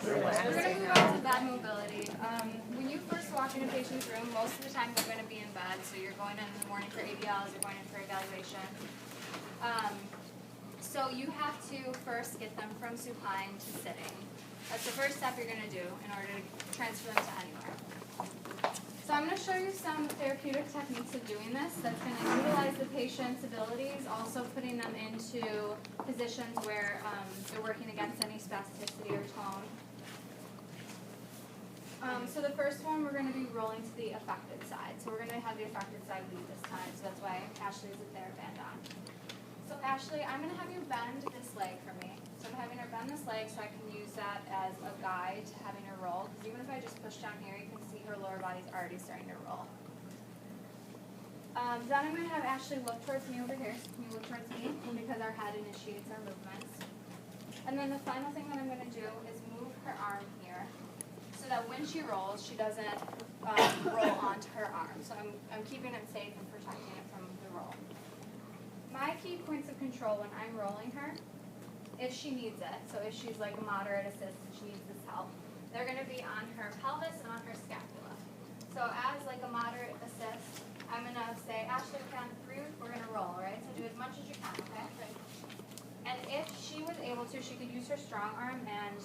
We're going to move on to bed mobility. When you first walk in a patient's room, most of the time they're going to be in bed. So you're going in the morning for ADLs, you're going in for evaluation. So you have to first get them from supine to sitting. That's the first step you're going to do in order to transfer them to anywhere. So I'm going to show you some therapeutic techniques of doing this that's going to utilize the patient's abilities, also putting them into positions where they're working against any spasticity or tone. So the first one, we're going to be rolling to the affected side. So we're going to have the affected side lead this time, so that's why Ashley's a TheraBand on. So Ashley, I'm going to have you bend this leg for me. So I'm having her bend this leg so I can use that as a guide to having her roll. Because even if I just push down here, you can see her lower body's already starting to roll. Then I'm going to have Ashley look towards me over here. So can you look towards me? Because our head initiates our movements. And then the final thing that I'm going to do is move her arm here so that when she rolls, she doesn't roll onto her arm. So I'm keeping it safe and protecting it from the roll. My key points of control when I'm rolling her, if she needs it, so if she's like a moderate assist and she needs this help, they're going to be on her pelvis and on her scapula. So as like a moderate assist, I'm going to say, Ashley, count to 3, we're going to roll, right? So do as much as you can, okay? Right. And if she was able to, she could use her strong arm and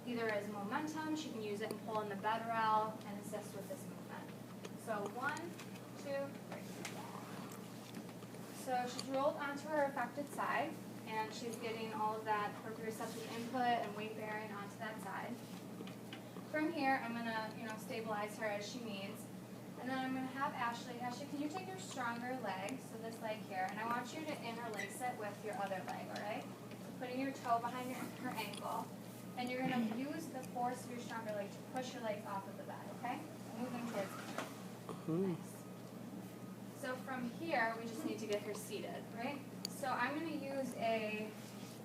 either as momentum, she can use it and pull in the bed rail and assist with this movement. So 1, 2, 3. So she's rolled onto her affected side, and she's getting all of that proprioceptive input and weight bearing onto that side. From here, I'm going to, stabilize her as she needs. And then I'm going to have Ashley. Ashley, can you take your stronger leg, so this leg here, and I want you to interlace it with your other leg, all right? So putting your toe behind her ankle, and you're going to use the force of your stronger leg to push your legs off of the bed, okay? Moving towards me. Nice. So from here, we just need to get her seated, right? So I'm going to use a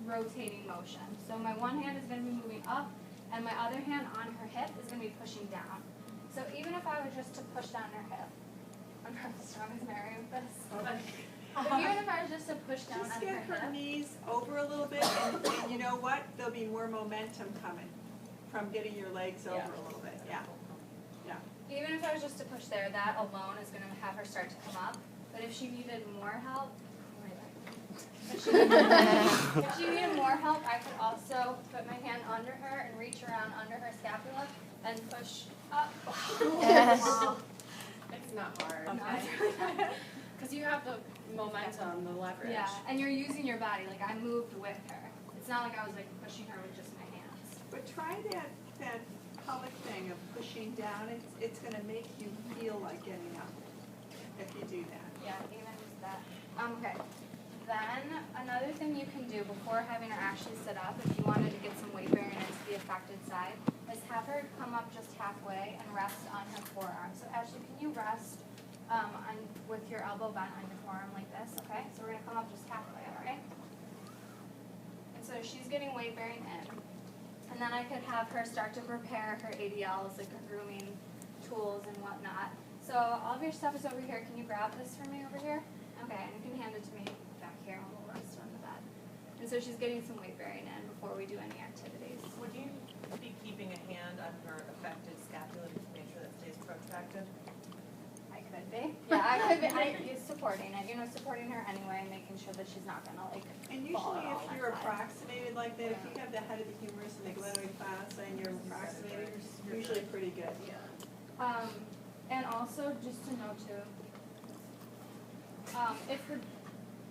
rotating motion. So my one hand is going to be moving up, and my other hand on her hip is going to be pushing down. So even if I were just to push down her hip, I'm not the strongest Mary with this, but even if I was just to push down just on her get her hip, knees over a little bit, and you know what? There'll be more momentum coming from getting your legs over a little bit. Yeah. even if I was just to push there, that alone is going to have her start to come up. But if she needed more help, if she needed more help, I could also put my hand under her and reach around under her scapula and push up. It's not hard. Okay. Because you have the momentum, the leverage. Yeah, and you're using your body. Like I moved with her. It's not like I was like pushing her with just my hands. But try that pelvic thing of pushing down. It's going to make you feel like getting up if you do that. Yeah, even just that. Okay. Then another thing you can do before having her actually sit up, if you wanted to get some weight bearing into the affected side, is have her come up just halfway and rest on her forearm. So Ashley, can you rest with your elbow bent on your forearm like this? Okay. So we're gonna come up just halfway. All right. And so she's getting weight bearing in, and then I could have her start to prepare her ADLs, like her grooming tools and whatnot. So all of your stuff is over here. Can you grab this for me over here? Okay, and you can hand it to me back here and we'll rest on the bed. And so she's getting some weight bearing in before we do any activities. Would you be keeping a hand on her affected scapula to make sure that stays protracted? I could be. Yeah, I could be. Supporting it, supporting her anyway, making sure that she's not gonna like. And fall usually at all if you're that side. approximated like that, if you have the head of the humerus and the glenoid fossa and you're approximating, you're usually pretty good. Yeah. And also just to note too,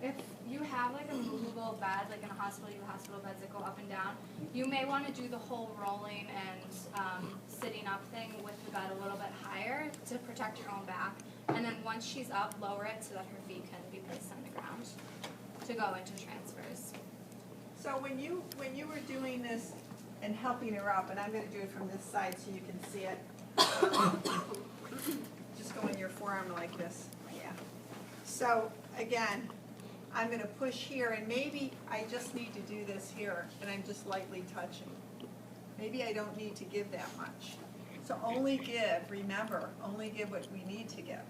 if you have like a movable bed, like in a hospital, you have hospital beds that go up and down, you may want to do the whole rolling and sitting up thing with the bed a little bit higher to protect your own back. And then once she's up, lower it so that her feet can be placed on the ground to go into transfers. So when you were doing this and helping her up, and I'm going to do it from this side so you can see it, just go in your forearm like this. Yeah. So again, I'm going to push here, and maybe I just need to do this here, and I'm just lightly touching. Maybe I don't need to give that much. So only give, remember, only give what we need to give,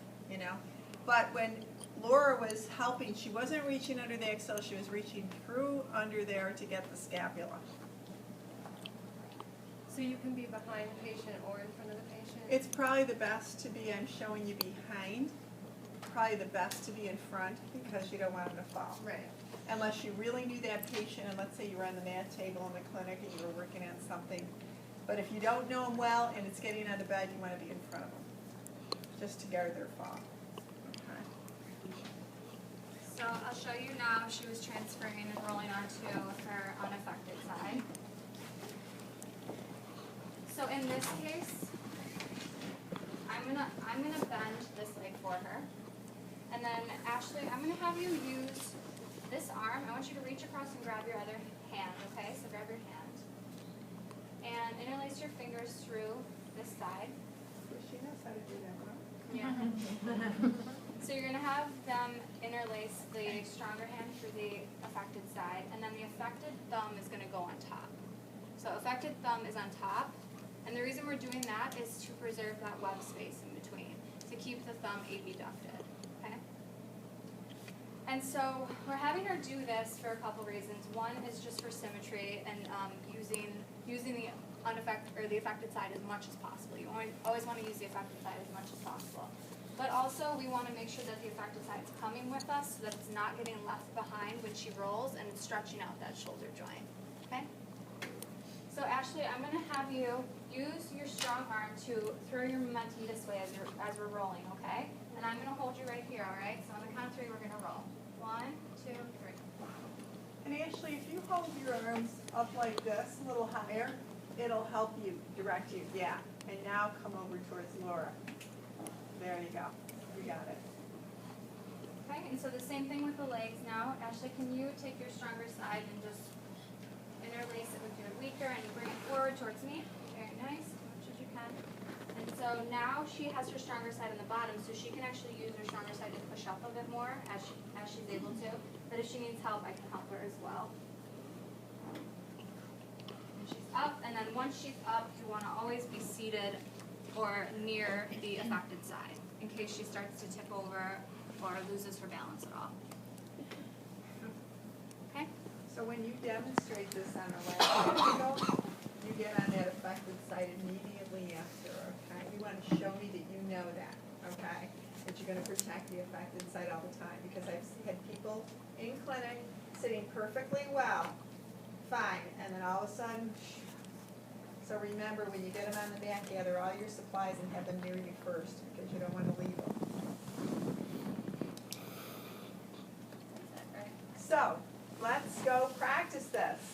But when Laura was helping, she wasn't reaching under the axilla, she was reaching through under there to get the scapula. So So you can be behind the patient or in front of the patient? It's probably the best to be, I'm showing you behind, probably the best to be in front because you don't want them to fall. Right. Unless you really knew that patient, and let's say you were on the mat table in the clinic and you were working on something. But if you don't know them well and it's getting on the bed, you want to be in front of them, just to guard their fall. Okay. So I'll show you now, she was transferring and rolling onto her unaffected side. So in this case, I'm gonna bend this leg for her. And then Ashley, I'm gonna have you use this arm. I want you to reach across and grab your other hand, okay? So grab your hand. And interlace your fingers through this side. She knows how to do that, huh? Yeah. So you're gonna have them interlace the stronger hand through the affected side, and then the affected thumb is gonna go on top. So affected thumb is on top, and the reason we're doing that is to preserve that web space in between, to keep the thumb abducted, okay? And so we're having her do this for a couple reasons. One is just for symmetry and using the affected side as much as possible. You always want to use the affected side as much as possible. But also we want to make sure that the affected side is coming with us so that it's not getting left behind when she rolls and it's stretching out that shoulder joint. Okay? So Ashley, I'm going to have you use your strong arm to throw your momentum this way as we're rolling, okay? And I'm going to hold you right here, all right? So on the count of 3, we're going to roll. 1, 2, 3. And Ashley, if you hold your arms up like this, a little higher, it'll help you direct you. Yeah. And now come over towards Laura. There you go. You got it. Okay, and so the same thing with the legs now. Ashley, can you take your stronger side and just interlace it with your weaker and bring it forward towards me? Very nice, as much as you can. And so now she has her stronger side on the bottom, so she can actually use her stronger side to push up a bit more as she's able to. But if she needs help, I can help her as well. And she's up, and then once she's up, you want to always be seated or near the affected side in case she starts to tip over or loses her balance at all. Okay? So when you demonstrate this on a lap you get on that affected side immediately after, okay? You want to show me that you know that, okay? That you're going to protect the affected side all the time, because I've had people in clinic sitting perfectly well, fine, and then all of a sudden, so remember, when you get them on the mat, gather all your supplies and have them near you first, because you don't want to leave them. That's it, right? So, let's go practice this.